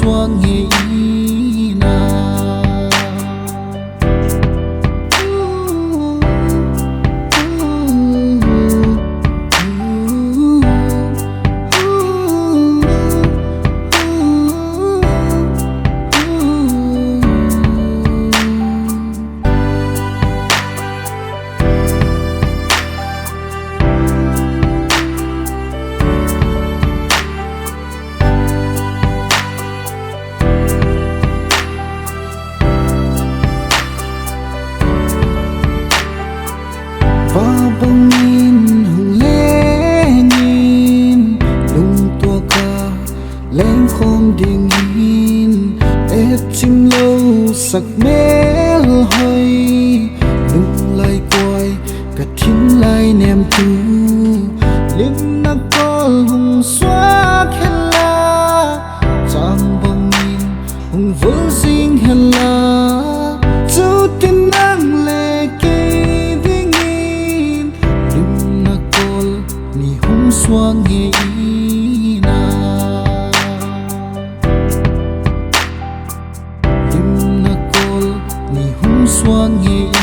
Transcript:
xóa nghe ý na và bông nhìn hùng lẽ nhìn lung tua ca lén khom điên hin et chim lâu sắc mel hơi lung lai quay cả thính lai nem tu lim na col hùng xóa khela chang bông nhìn hùng vỡ dinh hela châu tin nang lệ xóa nghe ý na lim na col ni hung xóa nghe